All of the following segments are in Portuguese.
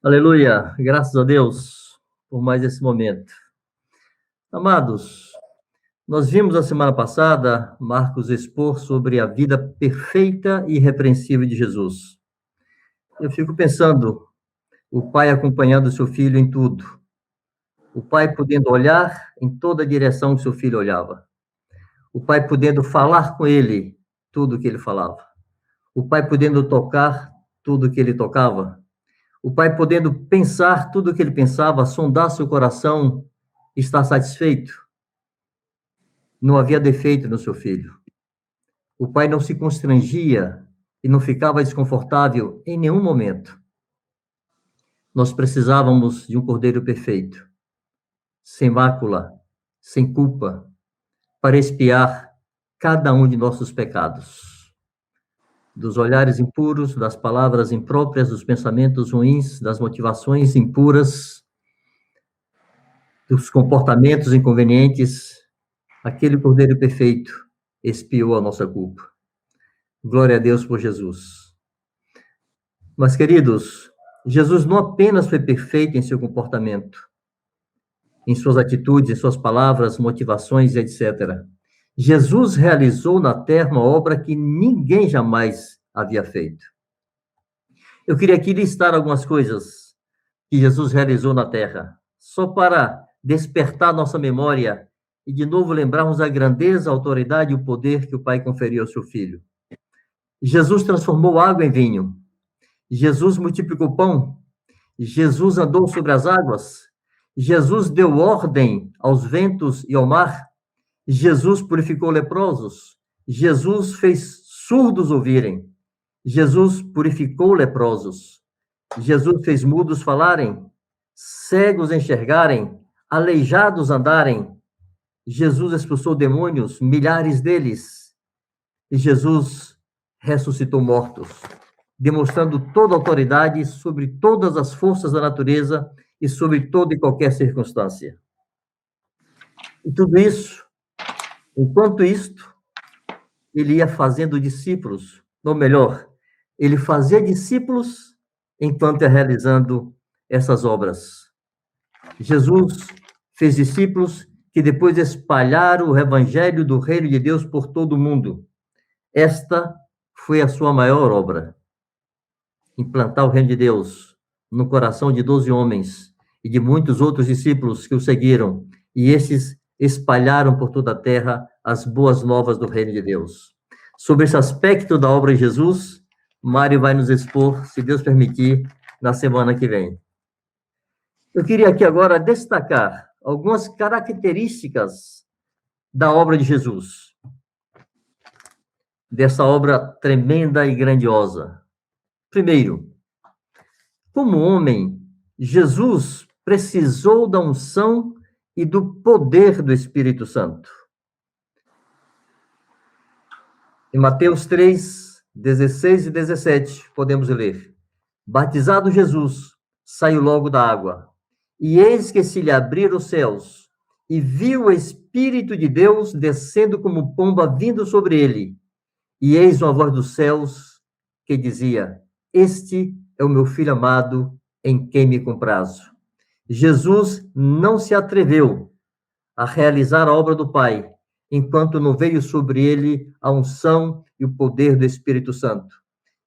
Aleluia, graças a Deus por mais esse momento. Amados, nós vimos a semana passada Marcos expor sobre a vida perfeita e irrepreensível de Jesus. Eu fico pensando, o pai acompanhando o seu filho em tudo, o pai podendo olhar em toda a direção que seu filho olhava, o pai podendo falar com ele tudo o que ele falava, o pai podendo tocar tudo o que ele tocava, o pai podendo pensar tudo o que ele pensava, sondar seu coração, estar satisfeito. Não havia defeito no seu filho. O pai não se constrangia e não ficava desconfortável em nenhum momento. Nós precisávamos de um cordeiro perfeito, sem mácula, sem culpa, para expiar cada um de nossos pecados. Dos olhares impuros, das palavras impróprias, dos pensamentos ruins, das motivações impuras, dos comportamentos inconvenientes, aquele Cordeiro perfeito expiou a nossa culpa. Glória a Deus por Jesus. Mas, queridos, Jesus não apenas foi perfeito em seu comportamento, em suas atitudes, em suas palavras, motivações, etc. Jesus realizou na terra uma obra que ninguém jamais havia feito. Eu queria aqui listar algumas coisas que Jesus realizou na terra, só para despertar nossa memória e de novo lembrarmos a grandeza, a autoridade e o poder que o Pai conferiu ao seu Filho. Jesus transformou água em vinho. Jesus multiplicou pão. Jesus andou sobre as águas. Jesus deu ordem aos ventos e ao mar. Jesus purificou leprosos. Jesus fez surdos ouvirem. Jesus purificou leprosos. Jesus fez mudos falarem, cegos enxergarem, aleijados andarem. Jesus expulsou demônios, milhares deles. E Jesus ressuscitou mortos, demonstrando toda a autoridade sobre todas as forças da natureza e sobre toda e qualquer circunstância. E tudo isso, enquanto isto, ele ia fazendo discípulos, ou melhor, ele fazia discípulos enquanto ia realizando essas obras. Jesus fez discípulos que depois espalharam o evangelho do reino de Deus por todo o mundo. Esta foi a sua maior obra. Implantar o reino de Deus no coração de 12 homens e de muitos outros discípulos que o seguiram. E esses espalharam por toda a terra as boas novas do reino de Deus. Sobre esse aspecto da obra de Jesus, Mário vai nos expor, se Deus permitir, na semana que vem. Eu queria aqui agora destacar algumas características da obra de Jesus, dessa obra tremenda e grandiosa. Primeiro, como homem, Jesus precisou da unção e do poder do Espírito Santo. Em Mateus 3, 16 e 17, podemos ler: Batizado Jesus, saiu logo da água, e eis que se lhe abriram os céus, e viu o Espírito de Deus descendo como pomba vindo sobre ele. E eis uma voz dos céus que dizia: Este é o meu Filho amado, em quem me comprazo. Jesus não se atreveu a realizar a obra do Pai, enquanto não veio sobre ele a unção e o poder do Espírito Santo.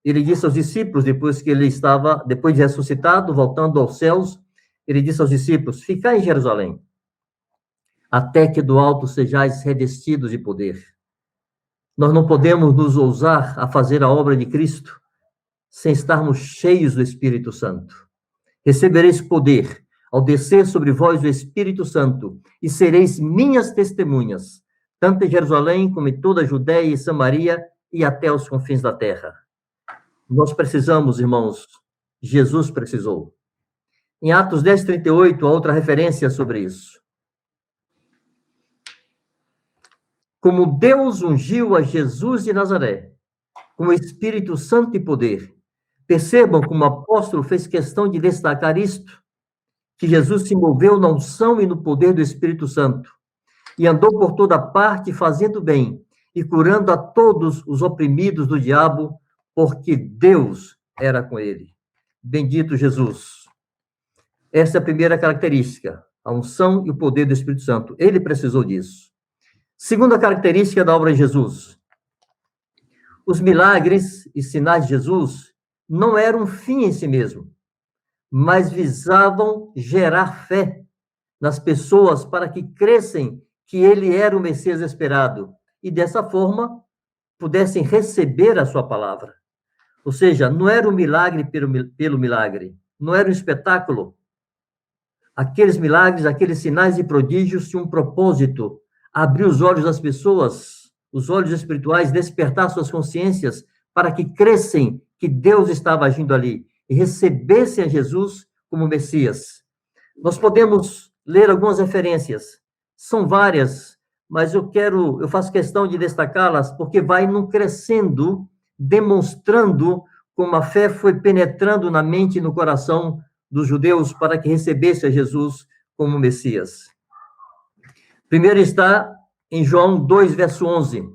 Ele disse aos discípulos, depois de ressuscitado, voltando aos céus, ele disse aos discípulos: Ficai em Jerusalém, até que do alto sejais revestidos de poder. Nós não podemos nos ousar a fazer a obra de Cristo sem estarmos cheios do Espírito Santo. Recebereis poder ao descer sobre vós o Espírito Santo, e sereis minhas testemunhas, tanto em Jerusalém como em toda a Judéia e Samaria e até os confins da terra. Nós precisamos, irmãos, Jesus precisou. Em Atos 10, 38, há outra referência sobre isso. Como Deus ungiu a Jesus de Nazaré, com o Espírito Santo e poder. Percebam como o apóstolo fez questão de destacar isto, que Jesus se moveu na unção e no poder do Espírito Santo, e andou por toda parte fazendo bem, e curando a todos os oprimidos do diabo, porque Deus era com ele. Bendito Jesus. Essa é a primeira característica, a unção e o poder do Espírito Santo. Ele precisou disso. Segunda característica da obra de Jesus. Os milagres e sinais de Jesus não eram um fim em si mesmo, mas visavam gerar fé nas pessoas para que crescem que ele era o Messias esperado e, dessa forma, pudessem receber a sua palavra. Ou seja, não era um milagre pelo milagre, não era um espetáculo. Aqueles milagres, aqueles sinais e prodígios tinham um propósito: abrir os olhos das pessoas, os olhos espirituais, despertar suas consciências para que crescem que Deus estava agindo ali e recebessem a Jesus como Messias. Nós podemos ler algumas referências, são várias, mas eu faço questão de destacá-las porque vai num crescendo, demonstrando como a fé foi penetrando na mente e no coração dos judeus para que recebesse a Jesus como Messias. Primeiro está em João 2, verso 11.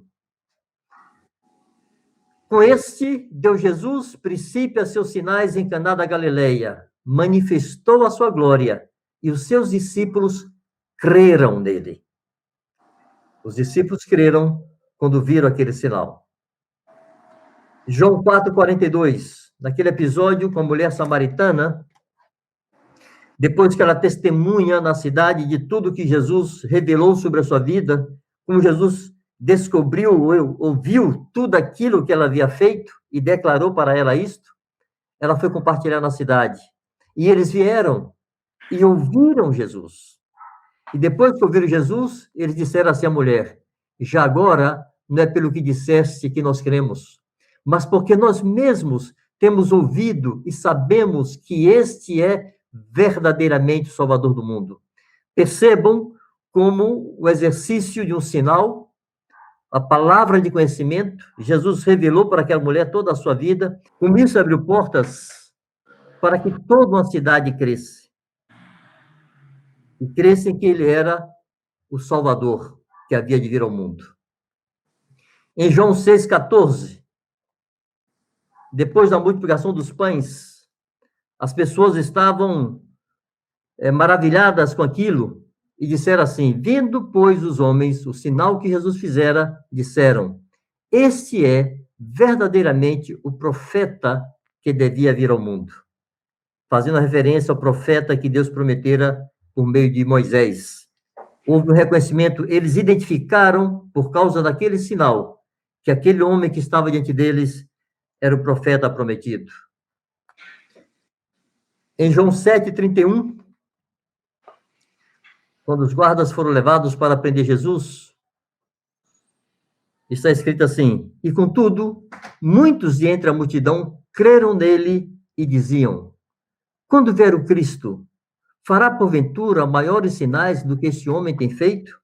Com este deu Jesus princípio a seus sinais em Caná da Galileia, manifestou a sua glória, e os seus discípulos creram nele. Os discípulos creram quando viram aquele sinal. João 4:42, naquele episódio com a mulher samaritana, depois que ela testemunha na cidade de tudo que Jesus revelou sobre a sua vida, como Jesus descobriu, ouviu tudo aquilo que ela havia feito e declarou para ela isto, ela foi compartilhar na cidade. E eles vieram e ouviram Jesus. E depois que ouviram Jesus, eles disseram assim à mulher: já agora não é pelo que disseste que nós cremos, mas porque nós mesmos temos ouvido e sabemos que este é verdadeiramente o Salvador do mundo. Percebam como o exercício de um sinal, a palavra de conhecimento, Jesus revelou para aquela mulher toda a sua vida, com isso abriu portas para que toda uma cidade cresça. E crescem que ele era o Salvador que havia de vir ao mundo. Em João 6,14, depois da multiplicação dos pães, as pessoas estavam maravilhadas com aquilo e disseram assim: vendo, pois, os homens o sinal que Jesus fizera, disseram: este é verdadeiramente o profeta que devia vir ao mundo. Fazendo referência ao profeta que Deus prometera por meio de Moisés. Houve um reconhecimento, eles identificaram, por causa daquele sinal, que aquele homem que estava diante deles era o profeta prometido. Em João 7,31, quando os guardas foram levados para prender Jesus, está escrito assim: e contudo, muitos de entre a multidão creram nele e diziam: quando vier o Cristo, fará porventura maiores sinais do que este homem tem feito?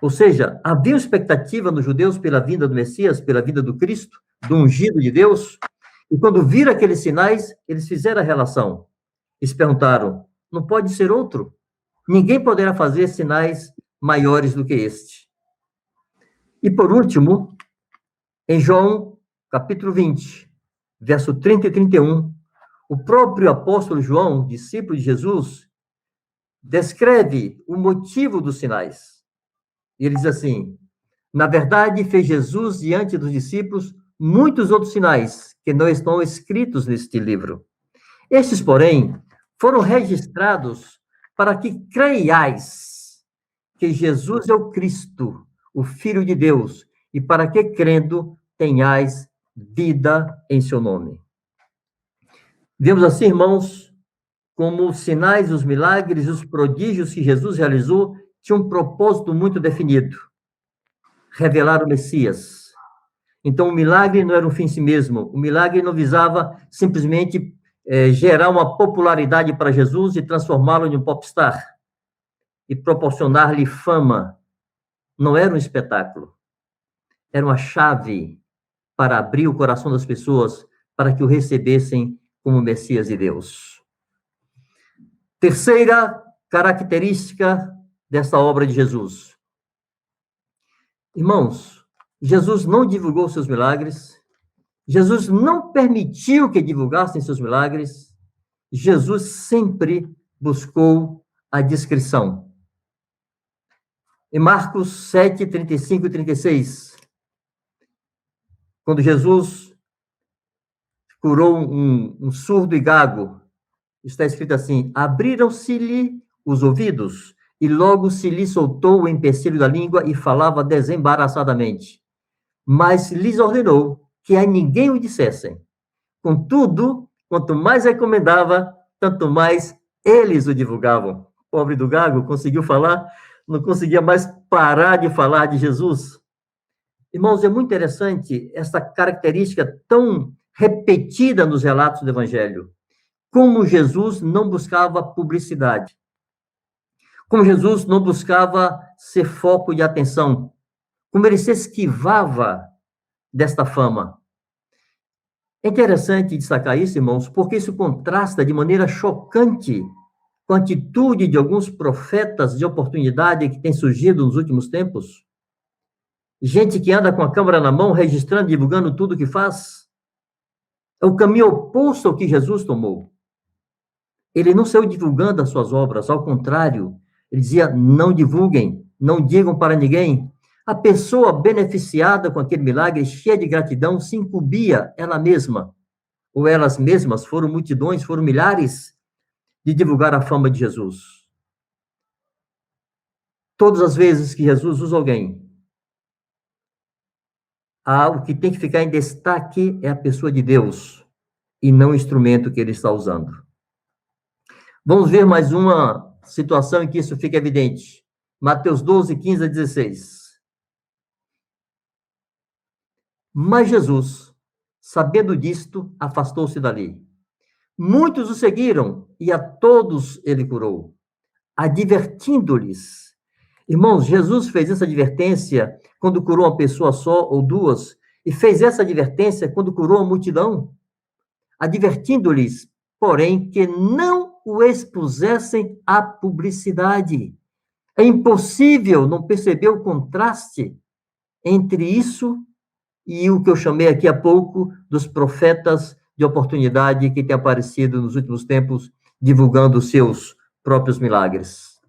Ou seja, havia expectativa nos judeus pela vinda do Messias, pela vinda do Cristo, do ungido de Deus, e quando viram aqueles sinais, eles fizeram a relação. Eles perguntaram: não pode ser outro? Ninguém poderá fazer sinais maiores do que este. E por último, em João, capítulo 20, verso 30 e 31, o próprio apóstolo João, discípulo de Jesus, descreve o motivo dos sinais. Ele diz assim: na verdade, fez Jesus diante dos discípulos muitos outros sinais que não estão escritos neste livro. Estes, porém, foram registrados para que creiais que Jesus é o Cristo, o Filho de Deus, e para que, crendo, tenhais vida em seu nome. Vemos assim, irmãos, como os sinais, os milagres, os prodígios que Jesus realizou tinham um propósito muito definido: revelar o Messias. Então, o milagre não era um fim em si mesmo. O milagre não visava simplesmente gerar uma popularidade para Jesus e transformá-lo em um popstar e proporcionar-lhe fama. Não era um espetáculo. Era uma chave para abrir o coração das pessoas para que o recebessem como Messias de Deus. Terceira característica dessa obra de Jesus. Irmãos, Jesus não divulgou seus milagres, Jesus não permitiu que divulgassem seus milagres, Jesus sempre buscou a discrição. Em Marcos 7, 35 e 36, quando Jesus curou um surdo e gago, está escrito assim: abriram-se-lhe os ouvidos, e logo se lhe soltou o empecilho da língua e falava desembaraçadamente. Mas lhes ordenou que a ninguém o dissessem. Contudo, quanto mais recomendava, tanto mais eles o divulgavam. Pobre do gago, conseguiu falar, não conseguia mais parar de falar de Jesus. Irmãos, é muito interessante essa característica tão repetida nos relatos do Evangelho. Como Jesus não buscava publicidade. Como Jesus não buscava ser foco de atenção. Como ele se esquivava desta fama. É interessante destacar isso, irmãos, porque isso contrasta de maneira chocante com a atitude de alguns profetas de oportunidade que têm surgido nos últimos tempos. Gente que anda com a câmera na mão, registrando, divulgando tudo o que faz. É o caminho oposto ao que Jesus tomou. Ele não saiu divulgando as suas obras, ao contrário, ele dizia: não divulguem, não digam para ninguém. A pessoa beneficiada com aquele milagre, cheia de gratidão, se incumbia ela mesma, ou elas mesmas, foram multidões, foram milhares, de divulgar a fama de Jesus. Todas as vezes que Jesus usa alguém, o que tem que ficar em destaque é a pessoa de Deus, e não o instrumento que ele está usando. Vamos ver mais uma situação em que isso fica evidente. Mateus 12, 15 a 16. Mas Jesus, sabendo disto, afastou-se dali. Muitos o seguiram, e a todos ele curou, advertindo-lhes. Irmãos, Jesus fez essa advertência quando curou uma pessoa só ou duas, e fez essa advertência quando curou a multidão, advertindo-lhes, porém, que não o expusessem à publicidade. É impossível não perceber o contraste entre isso e o que eu chamei aqui há pouco dos profetas de oportunidade que têm aparecido nos últimos tempos, divulgando os seus próprios milagres.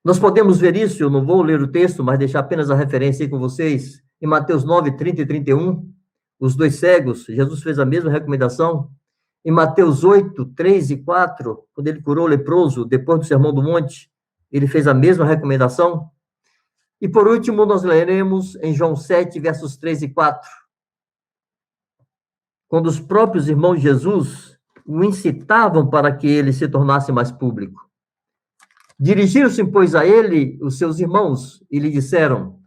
Nós podemos ver isso, eu não vou ler o texto, mas deixar apenas a referência aí com vocês, em Mateus 9, 30 e 31, os dois cegos, Jesus fez a mesma recomendação. Em Mateus 8, 3 e 4, quando ele curou o leproso, depois do Sermão do Monte, ele fez a mesma recomendação. E por último, nós leremos em João 7, versos 3 e 4, quando os próprios irmãos de Jesus o incitavam para que ele se tornasse mais público. Dirigiram-se, pois, a ele os seus irmãos e lhe disseram: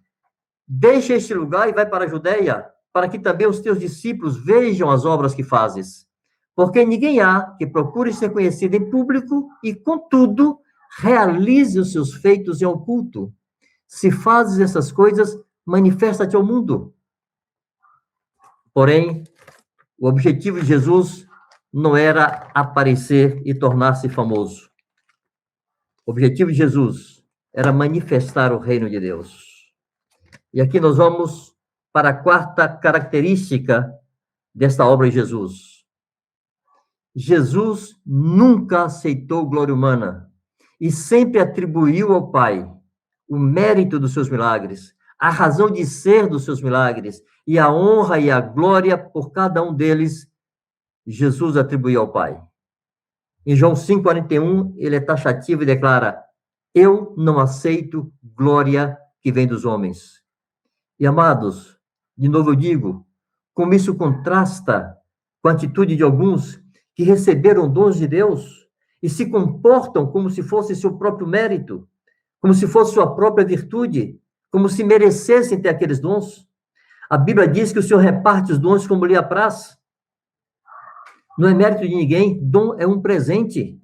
deixa este lugar e vai para a Judeia, para que também os teus discípulos vejam as obras que fazes. Porque ninguém há que procure ser conhecido em público e, contudo, realize os seus feitos em oculto. Se fazes essas coisas, manifesta-te ao mundo. Porém, o objetivo de Jesus não era aparecer e tornar-se famoso. O objetivo de Jesus era manifestar o reino de Deus. E aqui nós vamos para a quarta característica desta obra de Jesus. Jesus nunca aceitou glória humana e sempre atribuiu ao Pai o mérito dos seus milagres, a razão de ser dos seus milagres e a honra e a glória por cada um deles, Jesus atribuiu ao Pai. Em João 5,41, ele é taxativo e declara: eu não aceito glória que vem dos homens. E, amados, de novo eu digo, como isso contrasta com a atitude de alguns que receberam dons de Deus e se comportam como se fosse seu próprio mérito, como se fosse sua própria virtude, como se merecessem ter aqueles dons. A Bíblia diz que o Senhor reparte os dons como lhe apraz. Não é mérito de ninguém, dom é um presente.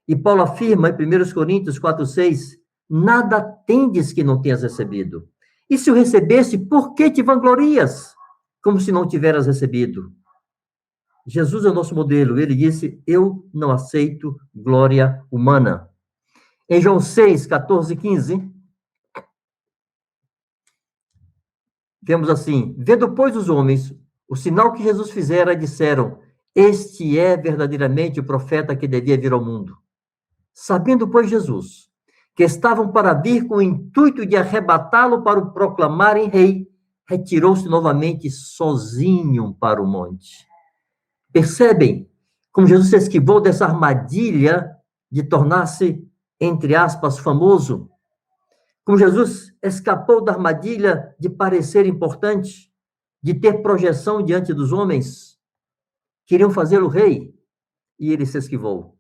E Paulo afirma em 1 Coríntios 4,6, nada tendes que não tenhas recebido. E se o recebesse, por que te vanglorias? Como se não tiveras recebido. Jesus é o nosso modelo. Ele disse: eu não aceito glória humana. Em João 6, 14 e 15, vemos assim: vendo, pois, os homens o sinal que Jesus fizera, disseram: Este é verdadeiramente o profeta que devia vir ao mundo. Sabendo, pois, Jesus, que estavam para vir com o intuito de arrebatá-lo para o proclamarem rei, retirou-se novamente sozinho para o monte. Percebem como Jesus se esquivou dessa armadilha de tornar-se, entre aspas, famoso? Como Jesus escapou da armadilha de parecer importante, de ter projeção diante dos homens? Queriam fazê-lo rei, e ele se esquivou.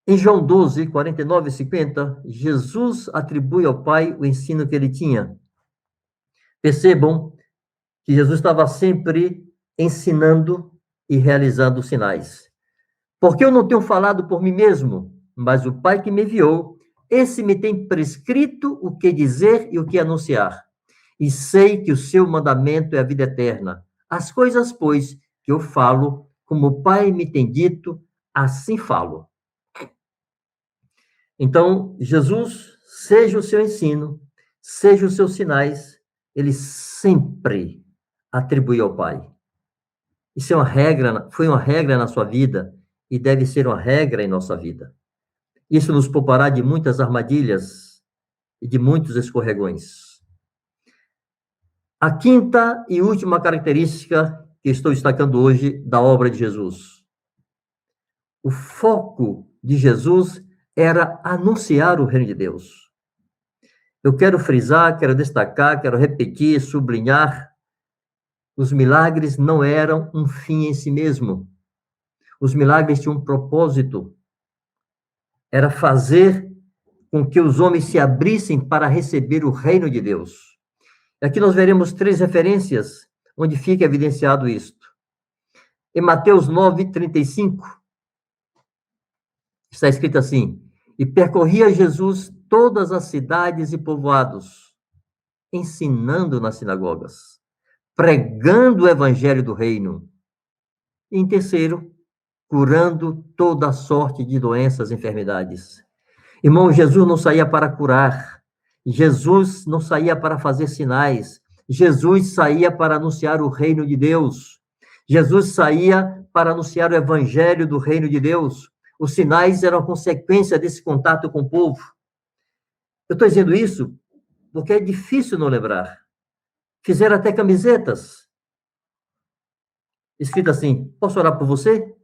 Em João 12, 49 e 50, Jesus atribui ao Pai o ensino que ele tinha. Percebam que Jesus estava sempre ensinando e realizando sinais. Porque eu não tenho falado por mim mesmo, mas o Pai que me enviou, esse me tem prescrito o que dizer e o que anunciar. E sei que o seu mandamento é a vida eterna. As coisas, pois, que eu falo, como o Pai me tem dito, assim falo. Então, Jesus, seja o seu ensino, seja os seus sinais, ele sempre atribuiu ao Pai. Isso é uma regra, foi uma regra na sua vida e deve ser uma regra em nossa vida. Isso nos poupará de muitas armadilhas e de muitos escorregões. A quinta e última característica que estou destacando hoje da obra de Jesus. O foco de Jesus era anunciar o reino de Deus. Eu quero frisar, quero destacar, quero repetir, sublinhar. Os milagres não eram um fim em si mesmo. Os milagres tinham um propósito. Era fazer com que os homens se abrissem para receber o reino de Deus. Aqui nós veremos 3 referências onde fica evidenciado isto. Em Mateus 9, 35, está escrito assim: e percorria Jesus todas as cidades e povoados, ensinando nas sinagogas, pregando o evangelho do reino. E em terceiro, curando toda sorte de doenças e enfermidades. Irmão, Jesus não saía para curar, Jesus não saía para fazer sinais, Jesus saía para anunciar o reino de Deus, Jesus saía para anunciar o evangelho do reino de Deus. Os sinais eram a consequência desse contato com o povo. Eu estou dizendo isso porque é difícil não lembrar. Fizeram até camisetas, escrito assim: posso orar por você?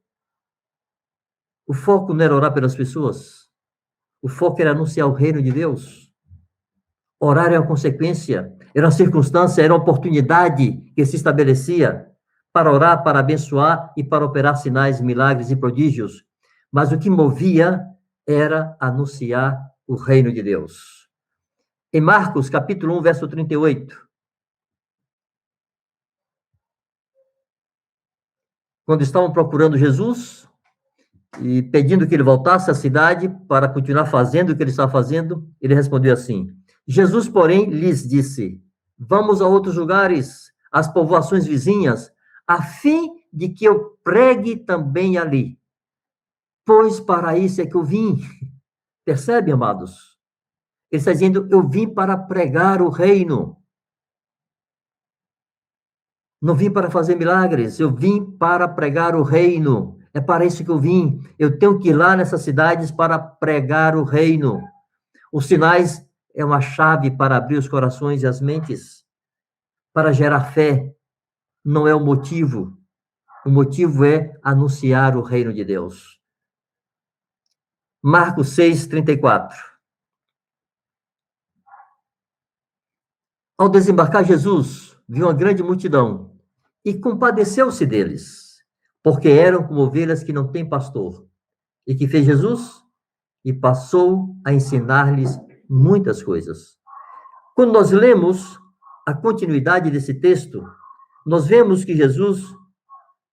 O foco não era orar pelas pessoas. O foco era anunciar o reino de Deus. Orar era uma consequência, era uma circunstância, era uma oportunidade que se estabelecia para orar, para abençoar e para operar sinais, milagres e prodígios. Mas o que movia era anunciar o reino de Deus. Em Marcos, capítulo 1, verso 38, quando estavam procurando Jesus e pedindo que ele voltasse à cidade para continuar fazendo o que ele estava fazendo, ele respondeu assim: Jesus, porém, lhes disse: vamos a outros lugares, às povoações vizinhas, a fim de que eu pregue também ali. Pois para isso é que eu vim. Percebe, amados? Ele está dizendo: eu vim para pregar o reino. Não vim para fazer milagres, eu vim para pregar o reino. É para isso que eu vim. Eu tenho que ir lá nessas cidades para pregar o reino. Os sinais é uma chave para abrir os corações e as mentes, para gerar fé. Não é o motivo. O motivo é anunciar o reino de Deus. Marcos 6, 34. Ao desembarcar Jesus, viu uma grande multidão e compadeceu-se deles, porque eram como ovelhas que não têm pastor. E que fez Jesus? E passou a ensinar-lhes muitas coisas. Quando nós lemos a continuidade desse texto, nós vemos que Jesus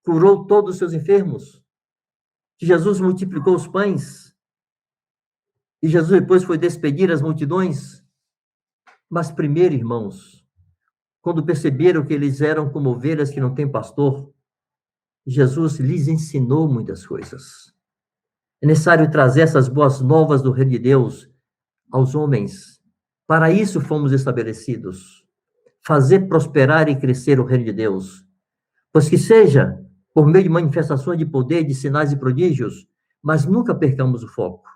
curou todos os seus enfermos, que Jesus multiplicou os pães, e Jesus depois foi despedir as multidões. Mas primeiro, irmãos, quando perceberam que eles eram como ovelhas que não têm pastor, Jesus lhes ensinou muitas coisas. É necessário trazer essas boas novas do reino de Deus aos homens. Para isso fomos estabelecidos. Fazer prosperar e crescer o reino de Deus. Pois que seja por meio de manifestações de poder, de sinais e prodígios, mas nunca percamos o foco.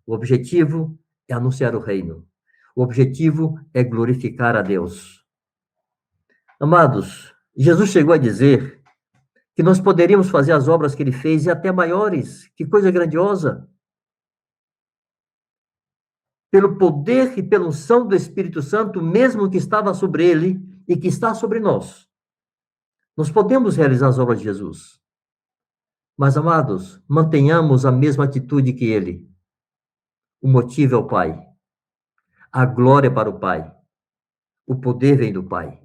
O objetivo é anunciar o reino. O objetivo é glorificar a Deus. Amados, Jesus chegou a dizer que nós poderíamos fazer as obras que ele fez e até maiores. Que coisa grandiosa! Pelo poder e pela unção do Espírito Santo, mesmo que estava sobre ele e que está sobre nós. Nós podemos realizar as obras de Jesus. Mas, amados, mantenhamos a mesma atitude que ele. O motivo é o Pai. A glória é para o Pai. O poder vem do Pai.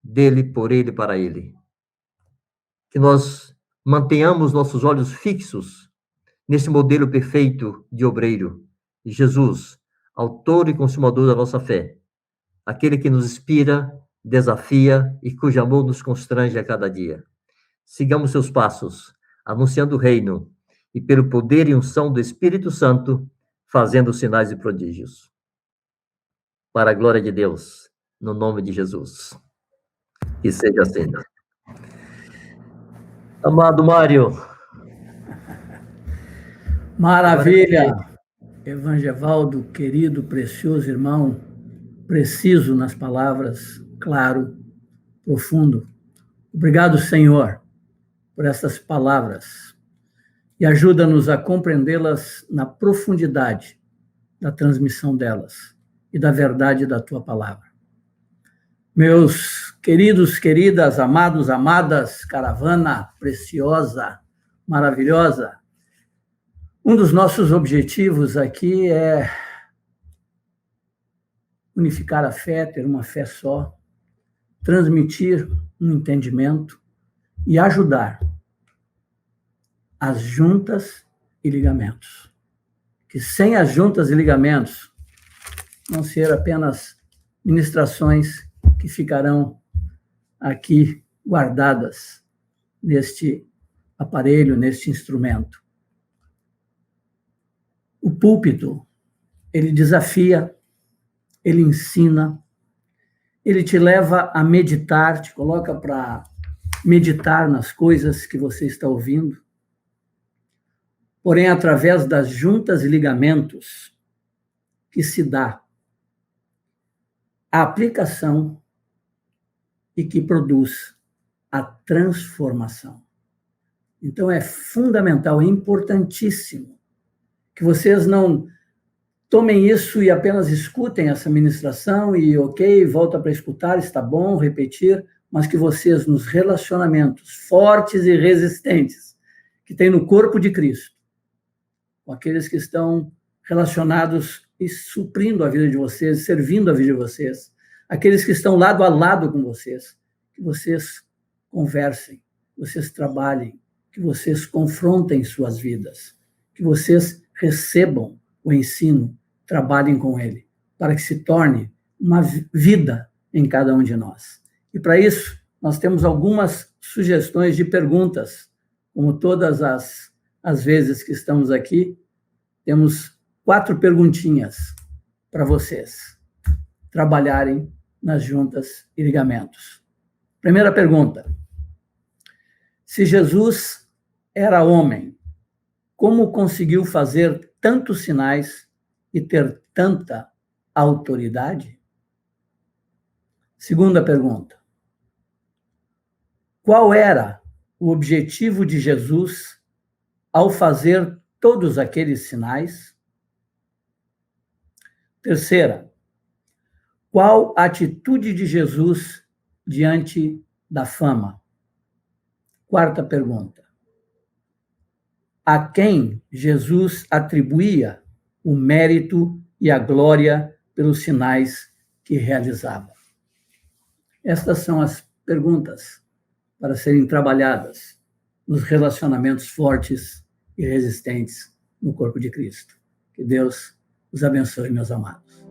Dele, por ele, para ele. Que nós mantenhamos nossos olhos fixos nesse modelo perfeito de obreiro. Jesus, autor e consumador da nossa fé. Aquele que nos inspira, desafia e cujo amor nos constrange a cada dia. Sigamos seus passos, anunciando o reino e pelo poder e unção do Espírito Santo, fazendo sinais e prodígios. Para a glória de Deus, no nome de Jesus. Que seja assim. Amado Mário. Maravilha! Evangevaldo, querido, precioso irmão, preciso nas palavras, claro, profundo. Obrigado, Senhor, por essas palavras e ajuda-nos a compreendê-las na profundidade da transmissão delas e da verdade da tua palavra. Meus queridos, queridas, amados, amadas, caravana preciosa, maravilhosa, um dos nossos objetivos aqui é unificar a fé, ter uma fé só, transmitir um entendimento e ajudar as juntas e ligamentos. Que sem as juntas e ligamentos vão ser apenas ministrações que ficarão aqui guardadas neste aparelho, neste instrumento. O púlpito, ele desafia, ele ensina, ele te leva a meditar, te coloca para meditar nas coisas que você está ouvindo. Porém, através das juntas e ligamentos que se dá a aplicação e que produz a transformação. Então, é fundamental, é importantíssimo que vocês não tomem isso e apenas escutem essa ministração e, ok, volta para escutar, está bom, repetir, mas que vocês, nos relacionamentos fortes e resistentes que tem no corpo de Cristo, com aqueles que estão relacionados e suprindo a vida de vocês, servindo a vida de vocês, aqueles que estão lado a lado com vocês, que vocês conversem, vocês trabalhem, que vocês confrontem suas vidas, que vocês recebam o ensino, trabalhem com ele, para que se torne uma vida em cada um de nós. E para isso, nós temos algumas sugestões de perguntas, como todas as vezes que estamos aqui, temos 4 perguntinhas para vocês trabalharem nas juntas e ligamentos. Primeira pergunta: se Jesus era homem, como conseguiu fazer tantos sinais e ter tanta autoridade? Segunda pergunta: qual era o objetivo de Jesus ao fazer todos aqueles sinais? Terceira: qual a atitude de Jesus diante da fama? Quarta pergunta: a quem Jesus atribuía o mérito e a glória pelos sinais que realizava? Estas são as perguntas para serem trabalhadas nos relacionamentos fortes e resistentes no corpo de Cristo. Que Deus os abençoe, meus amados.